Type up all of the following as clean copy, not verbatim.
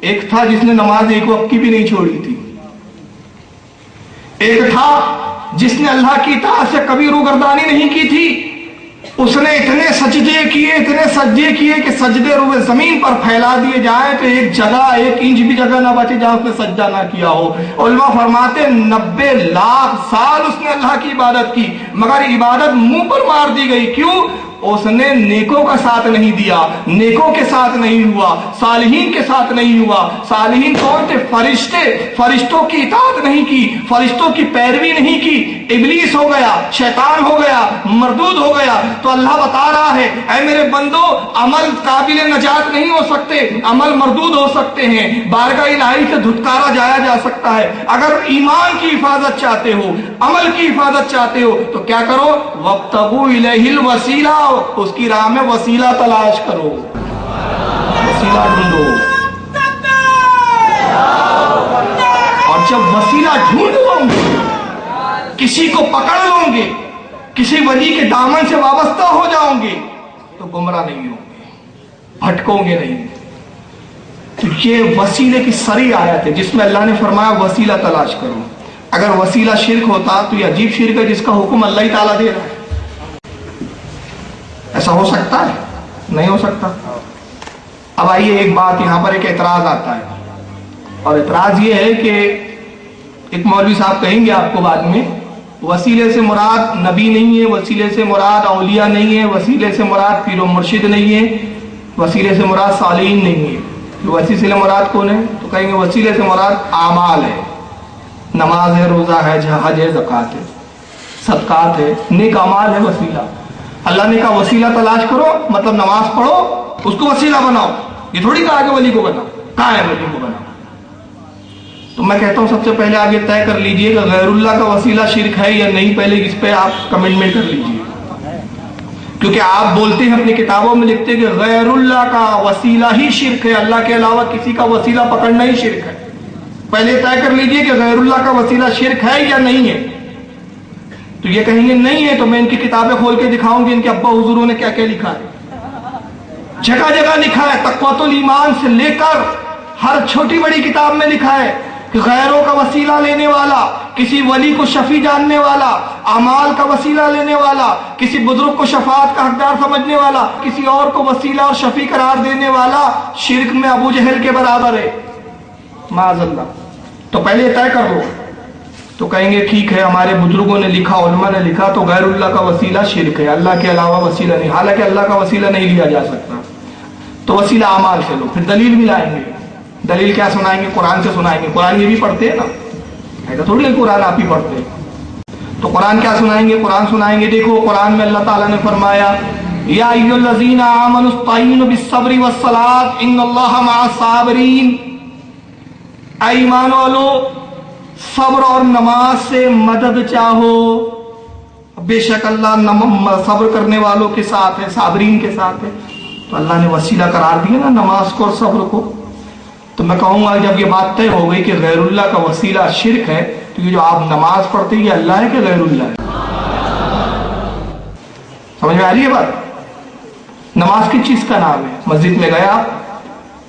ایک تھا جس نے نماز ایک وقت کی بھی نہیں چھوڑی تھی، ایک تھا جس نے اللہ کی اطاعت سے کبھی روگردانی نہیں کی تھی، اس نے اتنے سجدے کیے کہ سجدے روئے زمین پر پھیلا دیے جائیں تو ایک جگہ، ایک انچ بھی جگہ نہ بچے جہاں اس نے سجدہ نہ کیا ہو۔ علماء فرماتے 90 لاکھ سال اس نے اللہ کی عبادت کی، مگر عبادت منہ پر مار دی گئی۔ کیوں؟ اس نے نیکوں کا ساتھ نہیں دیا، نیکوں کے ساتھ نہیں ہوا، صالحین کے ساتھ نہیں ہوا۔ صالحین کون تھے؟ فرشتے، فرشتوں کی اطاعت نہیں کی، فرشتوں کی پیروی نہیں کی، ابلیس ہو گیا، شیطان ہو گیا، مردود ہو گیا۔ تو اللہ بتا رہا ہے اے میرے بندو، عمل قابل نجات نہیں ہو سکتے، عمل مردود ہو سکتے ہیں، بارگاہ الہی سے دھتکارا جایا جا سکتا ہے۔ اگر ایمان کی حفاظت چاہتے ہو، عمل کی حفاظت چاہتے ہو تو کیا کرو؟ وَابْتَغُوا إِلَيْهِ الْوَسِيلَةَ، اس کی راہ میں وسیلہ تلاش کرو، وسیلہ ڈھونڈو۔ اور جب وسیلہ ڈھونڈ لو گے، کسی کو پکڑ لو گے، کسی ولی کے دامن سے وابستہ ہو جاؤ گے تو گمراہ نہیں ہوں گے، بھٹکو گے نہیں۔ تو یہ وسیلے کی سری آیت ہے جس میں اللہ نے فرمایا وسیلہ تلاش کرو۔ اگر وسیلہ شرک ہوتا تو یہ عجیب شرک ہے جس کا حکم اللہ ہی تعالیٰ دے رہا ہے۔ ایسا ہو سکتا ہے؟ نہیں ہو سکتا۔ اب آئیے ایک بات، یہاں پر ایک اعتراض آتا ہے، اور اعتراض یہ ہے کہ ایک مولوی صاحب کہیں گے آپ کو بعد میں، وسیلے سے مراد نبی نہیں ہے، وسیلے سے مراد اولیاء نہیں ہے، وسیلے سے مراد پیر و مرشد نہیں ہے، وسیلے سے مراد صالحین نہیں ہے۔ وسیلے سے مراد کون ہے؟ تو کہیں گے وسیلے سے مراد اعمال ہے، نماز ہے، روزہ ہے، حج ہے، زکوٰۃ ہے، صدقات ہے، نیک اعمال ہے وسیلہ۔ اللہ نے کہا وسیلہ تلاش کرو، مطلب نماز پڑھو، اس کو وسیلہ بناؤ۔ یہ تھوڑی کہا کہ ولی کو بناؤ، کہاں ہے ولی کو بناؤ؟ تو میں کہتا ہوں سب سے پہلے آگے طے کر لیجئے کہ غیر اللہ کا وسیلہ شرک ہے یا نہیں، پہلے اس پہ آپ کمنٹمنٹ کر لیجئے، کیونکہ آپ بولتے ہیں اپنی کتابوں میں لکھتے ہیں کہ غیر اللہ کا وسیلہ ہی شرک ہے، اللہ کے علاوہ کسی کا وسیلہ پکڑنا ہی شرک ہے۔ پہلے طے کر لیجئے کہ غیر اللہ کا وسیلہ شرک ہے یا نہیں ہے۔ تو یہ کہیں گے نہیں ہے تو میں ان کی کتابیں کھول کے دکھاؤں گی ان کے ابا حضوروں نے کیا کیا لکھا ہے۔ جگہ جگہ لکھا ہے، تقویۃ الایمان سے لے کر ہر چھوٹی بڑی کتاب میں لکھا ہے کہ غیروں کا وسیلہ لینے والا، کسی ولی کو شفیع جاننے والا، اعمال کا وسیلہ لینے والا، کسی بزرگ کو شفاعت کا حقدار سمجھنے والا، کسی اور کو وسیلہ اور شفیع قرار دینے والا شرک میں ابو جہل کے برابر ہے، معاذ اللہ۔ تو پہلے طے کر لو۔ تو کہیں گے ٹھیک ہے، ہمارے بزرگوں نے لکھا، علماء نے لکھا، تو غیر اللہ کا وسیلہ شرک ہے، اللہ کے علاوہ وسیلہ نہیں، حالانکہ اللہ کا وسیلہ نہیں لیا جا سکتا۔ تو وسیلہ اعمال سے لو، پھر دلیل بھی لائیں گے۔ دلیل کیا سنائیں گے؟ قرآن سے سنائیں گے۔ قرآن یہ بھی پڑھتے ہیں نا، ایسا تھوڑی ہے قرآن آپ ہی پڑھتے ہیں۔ تو قرآن کیا سنائیں گے؟ قرآن سنائیں گے۔ دیکھو قرآن میں اللہ تعالیٰ نے فرمایا یا ایھا الذین آمنوا استعینوا بالصبر والصلاۃ ان اللہ مع الصابرین، اے ایمان والو صبر اور نماز سے مدد چاہو، بے شک اللہ صبر کرنے والوں کے ساتھ ہے، صابرین کے ساتھ ہے۔ تو اللہ نے وسیلہ قرار دیا نا نماز کو اور صبر کو۔ تو میں کہوں گا جب یہ بات طے ہو گئی کہ غیر اللہ کا وسیلہ شرک ہے، تو یہ جو آپ نماز پڑھتے ہیں یہ اللہ ہے کہ غیر اللہ ہے؟ سمجھ میں آ رہی ہے بات؟ نماز کس چیز کا نام ہے؟ مسجد میں گیا،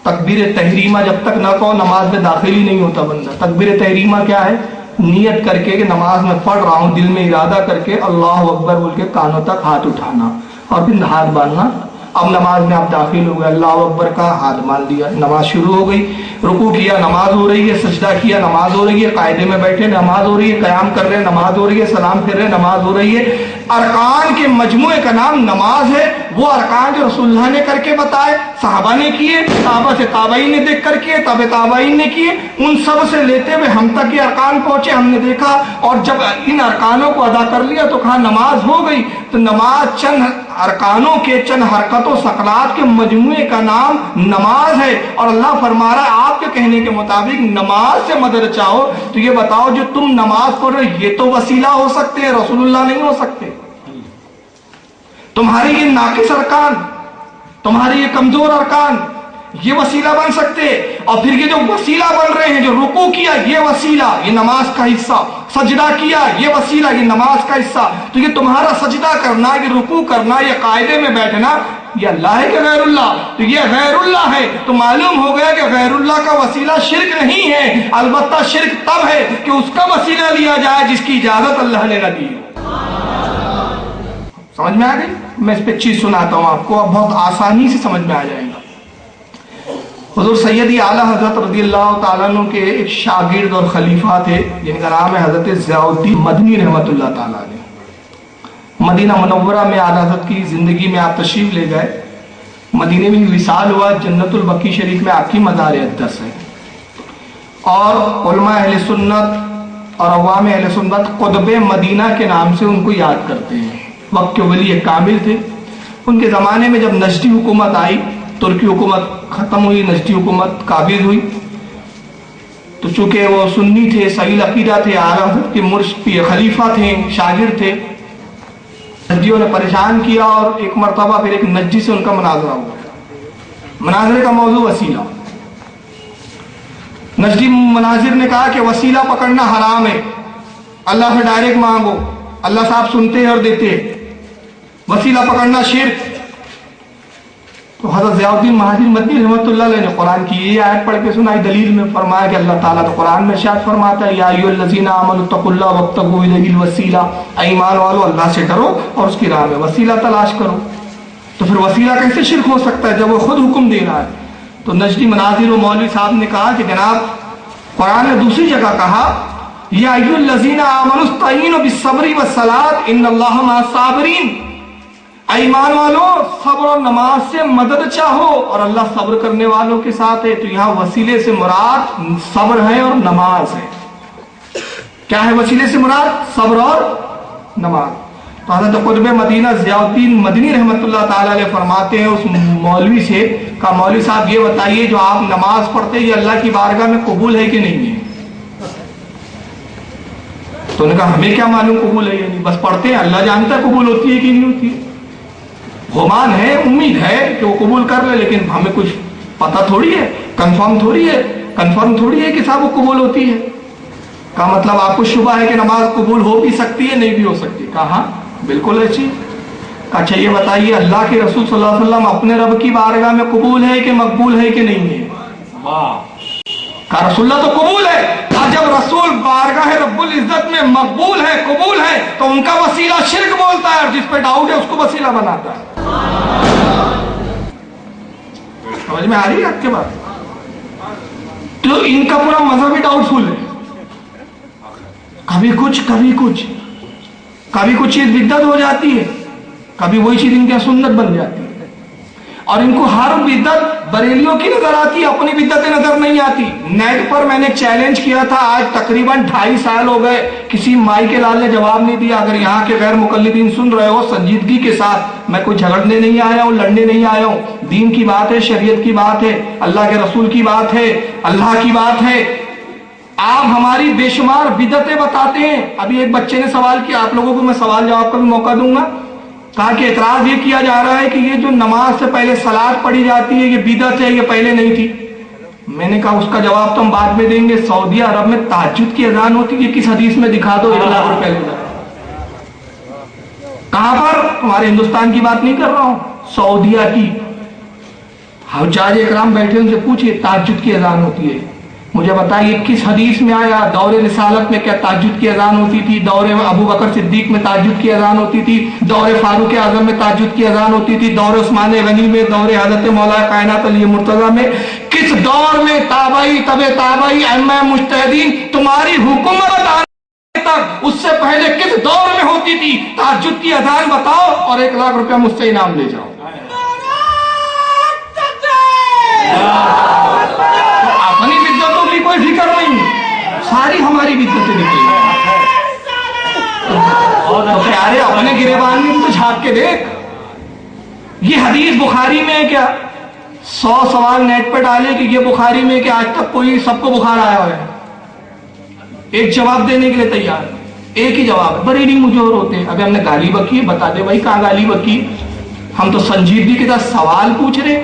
تکبیر تحریمہ جب تک نہ کہو نماز میں داخل ہی نہیں ہوتا بندہ۔ تکبیر تحریمہ کیا ہے؟ نیت کر کے کہ نماز میں پڑھ رہا ہوں، دل میں ارادہ کر کے اللہ اکبر بول کے کانوں تک ہاتھ اٹھانا اور پھر ہاتھ باندھنا۔ اب نماز میں آپ داخل ہو گئے، اللہ اکبر کا ہاتھ باندھ دیا، نماز شروع ہو گئی، رکوع کیا نماز ہو رہی ہے، سجدہ کیا نماز ہو رہی ہے، قاعدے میں بیٹھے نماز ہو رہی ہے، قیام کر رہے نماز ہو رہی ہے، سلام پھر رہے نماز ہو رہی ہے۔ ارکان کے مجموعے کا نام نماز ہے۔ وہ ارکان جو رسول اللہ نے کر کے بتائے، صحابہ نے کیے، صحابہ سے تابعین نے دیکھ کر کیے، تابع تابعین نے کیے، ان سب سے لیتے ہوئے ہم تک یہ ارکان پہنچے، ہم نے دیکھا، اور جب ان ارکانوں کو ادا کر لیا تو کہا نماز ہو گئی۔ تو نماز چند ارکانوں کے، چند حرکت و سکنات کے مجموعے کا نام نماز ہے، اور اللہ فرما رہا ہے آپ کے کہنے کے مطابق نماز سے مدد چاہو۔ تو یہ بتاؤ جو تم نماز پڑھ رہے یہ تو وسیلہ ہو سکتے ہیں، رسول اللہ نہیں ہو سکتے؟ تمہارے یہ ناقص ارکان، تمہارے یہ کمزور ارکان، یہ وسیلہ بن سکتے. اور پھر یہ جو وسیلہ بن رہے ہیں, جو رکوع کیا یہ وسیلہ, یہ نماز کا حصہ, سجدہ کیا یہ وسیلہ, یہ نماز کا حصہ. تو یہ تمہارا سجدہ کرنا, یہ رکوع کرنا, یہ قاعدے میں بیٹھنا, یہ اللہ ہے کہ غیر اللہ؟ تو یہ غیر اللہ ہے. تو معلوم ہو گیا کہ غیر اللہ کا وسیلہ شرک نہیں ہے. البتہ شرک تب ہے کہ اس کا وسیلہ لیا جائے جس کی اجازت اللہ نے نہ دی. سمجھ میں آ گئی؟ میں اس پہ چیز سناتا ہوں آپ کو, اب بہت آسانی سے سمجھ میں آ جائے گا. حضور سیدی اعلیٰ حضرت رضی اللہ تعالیٰ عنہ کے ایک شاگرد اور خلیفہ تھے جن کا نام ہے حضرت ضیاء الدین مدنی رحمۃ اللہ تعالیٰ علیہ. مدینہ منورہ میں اعلیٰ حضرت کی زندگی میں آپ تشریف لے گئے. مدینے میں وصال ہوا. جنت البقیع شریف میں آپ کی مزار اقدس ہے. اور علماء اہل سنت اور عوام اہل سنت قطب مدینہ کے نام سے ان کو یاد کرتے ہیں. وقت کے ولی کامل تھے. ان کے زمانے میں جب نجدی حکومت آئی, ترکی حکومت ختم ہوئی, نجدی حکومت قابض ہوئی, تو چونکہ وہ سنی تھے, صحیح عقیدہ تھے, اعلیٰ حضرت کے مرشد خلیفہ تھے, شاگرد تھے, نجدیوں نے پریشان کیا اور ایک مرتبہ پھر ایک نجدی سے ان کا مناظرہ ہوا. مناظرے کا موضوع وسیلہ. نجدی مناظر نے کہا کہ وسیلہ پکڑنا حرام ہے, اللہ سے ڈائریکٹ مانگو, اللہ صاحب سنتے ہیں اور دیتے ہیں, وسیلہ پکڑنا شرک. تو حضرت ضیاء الدین مہاجر مدنی رحمۃ اللہ علیہ نے قرآن کی یہ آیت پڑھ کے سنائی. دلیل میں فرمایا کہ اللہ تعالیٰ تو قرآن میں ارشاد فرماتا ہے, یا ایھا الذین آمنوا اتقوا اللہ وابتغوا الیہ الوسیلہ, ایمان والو اللہ سے ڈرو اور اس کی راہ میں وسیلہ تلاش کرو. تو پھر وسیلہ کیسے شرک ہو سکتا ہے جب وہ خود حکم دے رہا ہے؟ تو نجدی مناظر و مولوی صاحب نے کہا کہ جناب قرآن نے دوسری جگہ کہا, یا ایھا الذین آمنوا استعینوا بالصبر والصلاۃ ان اللہ مع الصابرین, ایمان والو صبر اور نماز سے مدد چاہو اور اللہ صبر کرنے والوں کے ساتھ ہے. تو یہاں وسیلے سے مراد صبر ہے اور نماز ہے. کیا ہے وسیلے سے مراد؟ صبر اور نماز. تو حضرت قطب مدینہ ضیاء الدین مدنی رحمۃ اللہ تعالیٰ علیہ فرماتے ہیں اس مولوی سے, کہا مولوی صاحب یہ بتائیے جو آپ نماز پڑھتے یہ اللہ کی بارگاہ میں قبول ہے کہ نہیں ہے؟ تو انہوں نے کہا ہمیں کیا معلوم قبول ہے یا نہیں, بس پڑھتے ہیں, اللہ جانتا ہے قبول ہوتی ہے کہ نہیں ہوتی ہے. گمان ہے, امید ہے کہ وہ قبول کر لے, لیکن ہمیں کچھ پتہ تھوڑی ہے, کنفرم تھوڑی ہے کہ صاحب وہ قبول ہوتی ہے. کا مطلب آپ کو شبہ ہے کہ نماز قبول ہو بھی سکتی ہے, نہیں بھی ہو سکتی؟ کہا ہاں بالکل ایسی. اچھا یہ بتائیے اللہ کے رسول صلی اللہ علیہ وسلم اپنے رب کی بارگاہ میں قبول ہے کہ مقبول ہے کہ نہیں ہے؟ کہا رسول اللہ تو قبول ہے. جب رسول بارگاہ رب العزت میں مقبول ہے, قبول ہے, تو ان کا وسیلہ شرک بولتا ہے اور جس پہ ڈاؤٹ ہے اس کو وسیلہ بناتا ہے. سمجھ میں آ رہی ہے آپ کے بات؟ تو ان کا پورا مذہب ہی ڈاؤٹ فل ہے. کبھی کچھ چیز بدعت ہو جاتی ہے, کبھی وہی چیز ان کی سنت بن جاتی ہے. اور ان کو ہر بدعت بریلیوں کی نظر آتی ہے, اپنی بدعتیں نظر نہیں آتی. نیٹ پر میں نے چیلنج کیا تھا, آج تقریباً 2.5 سال ہو گئے, کسی مائی کے لال نے جواب نہیں دیا. اگر یہاں کے غیر مقلدین سن رہے ہو سنجیدگی کے ساتھ, میں کوئی جھگڑنے نہیں آیا ہوں, لڑنے نہیں آیا ہوں. دین کی بات ہے, شریعت کی بات ہے, اللہ کے رسول کی بات ہے, اللہ کی بات ہے. آپ ہماری بے شمار بدعتیں بتاتے ہیں. ابھی ایک بچے نے سوال کیا, آپ لوگوں کو میں سوال جواب کا بھی موقع دوں گا. کہا کہ اعتراض یہ کیا جا رہا ہے کہ یہ جو نماز سے پہلے صلاۃ پڑھی جاتی ہے یہ بدعت ہے, یہ پہلے نہیں تھی. میں نے کہا اس کا جواب تو ہم بعد میں دیں گے. سعودی عرب میں تہجد کی اذان ہوتی ہے, کس حدیث میں دکھا دو, 1 لاکھ روپے لے جائے. کہاں پر؟ تمہارے ہندوستان کی بات نہیں کر رہا ہوں, سعودیہ کی. حجاج اکرام بیٹھے, ان سے پوچھئے تہجد کی اذان ہوتی ہے, مجھے بتائیے کس حدیث میں آیا؟ دور رسالت میں کیا تہجد کی اذان ہوتی تھی؟ دور ابو بکر صدیق میں تہجد کی اذان ہوتی تھی؟ دور فاروق اعظم میں تہجد کی اذان ہوتی تھی؟ دور عثمان غنی میں؟ دور حضرت مولا کائنات علی مرتضیٰ میں؟ کس دور میں تابعی, تبع تابعی, ائمہ مجتہدین تمہاری حکومت آنے تک اس سے پہلے کس دور میں ہوتی تھی؟ تہجد کی اذان بتاؤ اور 1 لاکھ روپیہ مجھ سے انعام لے جاؤ. اپنی بدعتوں کی کوئی فکر نہیں, ساری ہماری بدعتیں نکلی. تو پیارے اپنے گریبان میں تو جھانک کے دیکھ. یہ حدیث بخاری میں ہے کیا؟ 100 سوال نیٹ پہ ڈالے کہ یہ بخاری میں کہ آج تک کوئی سب کو بخار آیا ہوا ہے, ایک جواب دینے کے لیے تیار, ایک ہی جواب ہے. بریلی مجور ہوتے ہیں. ابھی ہم نے گالی بکی, بتا دے بھائی کہاں گالی بکی. ہم تو سنجیدگی کے ساتھ سوال پوچھ رہے.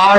8